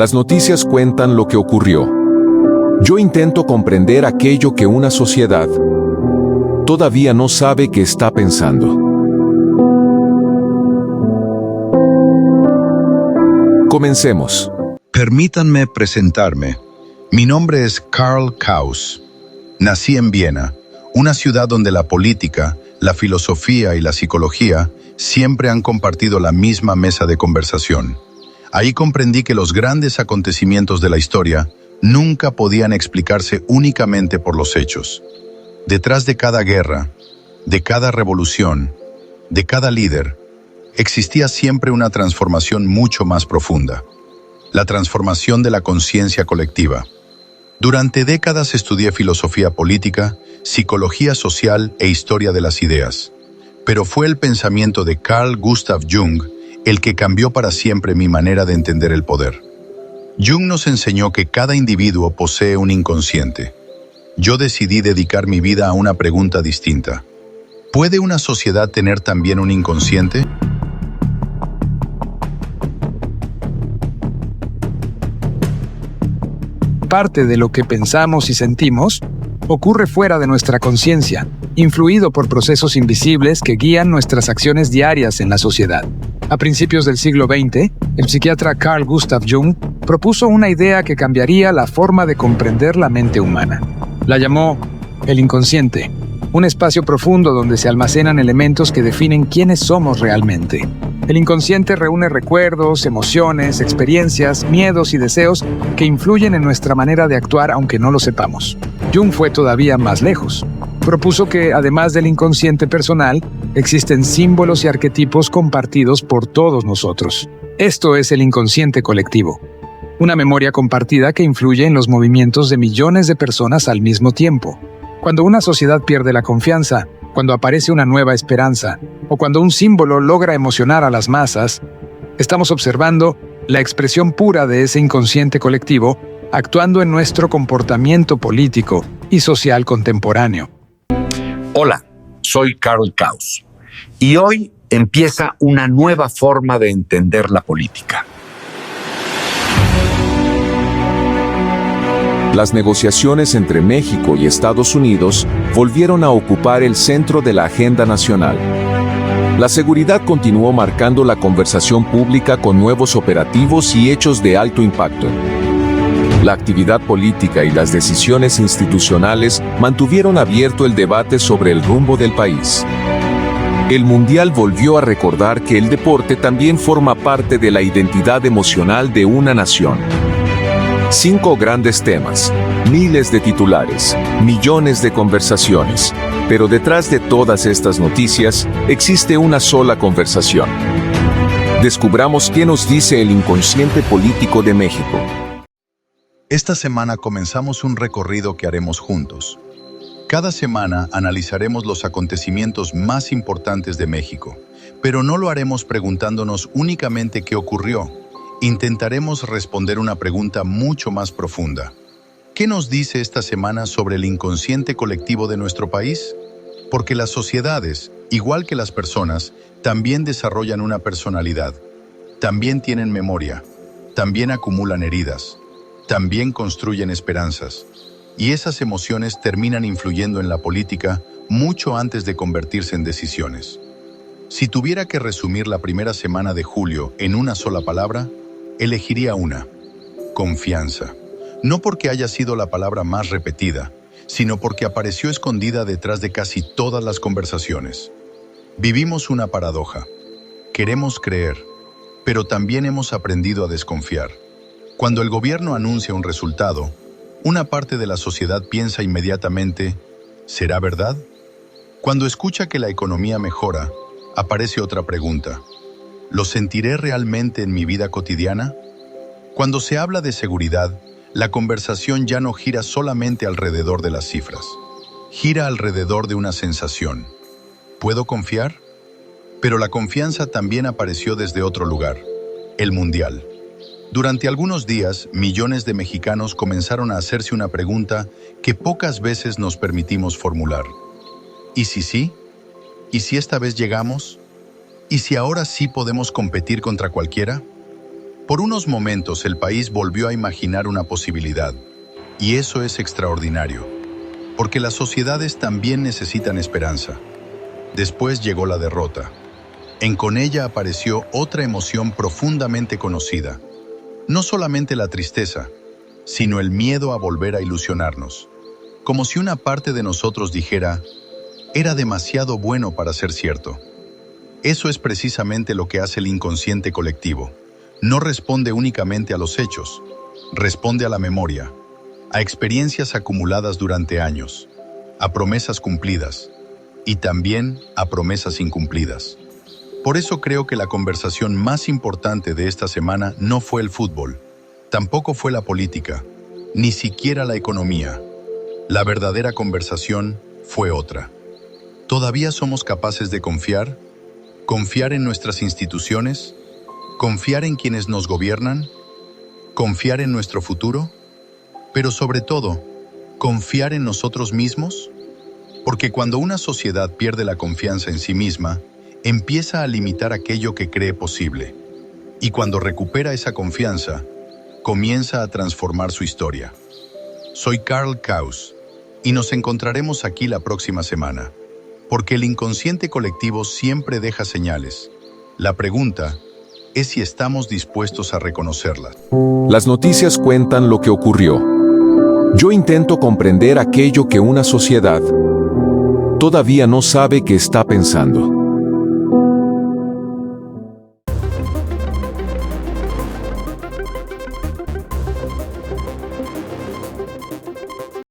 Las noticias cuentan lo que ocurrió. Yo intento comprender aquello que una sociedad todavía no sabe que está pensando. Comencemos. Permítanme presentarme. Mi nombre es Karl Kraus. Nací en Viena, una ciudad donde la política, la filosofía y la psicología siempre han compartido la misma mesa de conversación. Ahí comprendí que los grandes acontecimientos de la historia nunca podían explicarse únicamente por los hechos. Detrás de cada guerra, de cada revolución, de cada líder, existía siempre una transformación mucho más profunda. La transformación de la conciencia colectiva. Durante décadas estudié filosofía política, psicología social e historia de las ideas. Pero fue el pensamiento de Carl Gustav Jung el que cambió para siempre mi manera de entender el poder. Jung nos enseñó que cada individuo posee un inconsciente. Yo decidí dedicar mi vida a una pregunta distinta. ¿Puede una sociedad tener también un inconsciente? Parte de lo que pensamos y sentimos ocurre fuera de nuestra conciencia, influido por procesos invisibles que guían nuestras acciones diarias en la sociedad. A principios del siglo XX, el psiquiatra Carl Gustav Jung propuso una idea que cambiaría la forma de comprender la mente humana. La llamó el inconsciente, un espacio profundo donde se almacenan elementos que definen quiénes somos realmente. El inconsciente reúne recuerdos, emociones, experiencias, miedos y deseos que influyen en nuestra manera de actuar aunque no lo sepamos. Jung fue todavía más lejos. Propuso que, además del inconsciente personal, existen símbolos y arquetipos compartidos por todos nosotros. Esto es el inconsciente colectivo, una memoria compartida que influye en los movimientos de millones de personas al mismo tiempo. Cuando una sociedad pierde la confianza, cuando aparece una nueva esperanza, o cuando un símbolo logra emocionar a las masas, estamos observando la expresión pura de ese inconsciente colectivo actuando en nuestro comportamiento político y social contemporáneo. Hola, soy Karl Kraus y hoy empieza una nueva forma de entender la política. Las negociaciones entre México y Estados Unidos volvieron a ocupar el centro de la agenda nacional. La seguridad continuó marcando la conversación pública con nuevos operativos y hechos de alto impacto. La actividad política y las decisiones institucionales mantuvieron abierto el debate sobre el rumbo del país. El Mundial volvió a recordar que el deporte también forma parte de la identidad emocional de una nación. 5 grandes temas, miles de titulares, millones de conversaciones. Pero detrás de todas estas noticias existe una sola conversación. Descubramos qué nos dice el inconsciente político de México. Esta semana comenzamos un recorrido que haremos juntos. Cada semana analizaremos los acontecimientos más importantes de México, pero no lo haremos preguntándonos únicamente qué ocurrió. Intentaremos responder una pregunta mucho más profunda. ¿Qué nos dice esta semana sobre el inconsciente colectivo de nuestro país? Porque las sociedades, igual que las personas, también desarrollan una personalidad. También tienen memoria, también acumulan heridas, también construyen esperanzas. Y esas emociones terminan influyendo en la política mucho antes de convertirse en decisiones. Si tuviera que resumir la primera semana de julio en una sola palabra, elegiría una: confianza. No porque haya sido la palabra más repetida, sino porque apareció escondida detrás de casi todas las conversaciones. Vivimos una paradoja. Queremos creer, pero también hemos aprendido a desconfiar. Cuando el gobierno anuncia un resultado, una parte de la sociedad piensa inmediatamente, ¿será verdad? Cuando escucha que la economía mejora, aparece otra pregunta: ¿lo sentiré realmente en mi vida cotidiana? Cuando se habla de seguridad, la conversación ya no gira solamente alrededor de las cifras. Gira alrededor de una sensación. ¿Puedo confiar? Pero la confianza también apareció desde otro lugar: el Mundial. Durante algunos días, millones de mexicanos comenzaron a hacerse una pregunta que pocas veces nos permitimos formular. ¿Y si sí? ¿Y si esta vez llegamos? ¿Y si ahora sí podemos competir contra cualquiera? Por unos momentos el país volvió a imaginar una posibilidad, y eso es extraordinario, porque las sociedades también necesitan esperanza. Después llegó la derrota. Con ella apareció otra emoción profundamente conocida, no solamente la tristeza, sino el miedo a volver a ilusionarnos, como si una parte de nosotros dijera, era demasiado bueno para ser cierto. Eso es precisamente lo que hace el inconsciente colectivo. No responde únicamente a los hechos, responde a la memoria, a experiencias acumuladas durante años, a promesas cumplidas y también a promesas incumplidas. Por eso creo que la conversación más importante de esta semana no fue el fútbol, tampoco fue la política, ni siquiera la economía. La verdadera conversación fue otra. ¿Todavía somos capaces de confiar? ¿Confiar en nuestras instituciones? ¿Confiar en quienes nos gobiernan? ¿Confiar en nuestro futuro? Pero sobre todo, ¿confiar en nosotros mismos? Porque cuando una sociedad pierde la confianza en sí misma, empieza a limitar aquello que cree posible. Y cuando recupera esa confianza, comienza a transformar su historia. Soy Karl Kaus, y nos encontraremos aquí la próxima semana, porque el inconsciente colectivo siempre deja señales. La pregunta es si estamos dispuestos a reconocerlas. Las noticias cuentan lo que ocurrió. Yo intento comprender aquello que una sociedad todavía no sabe que está pensando.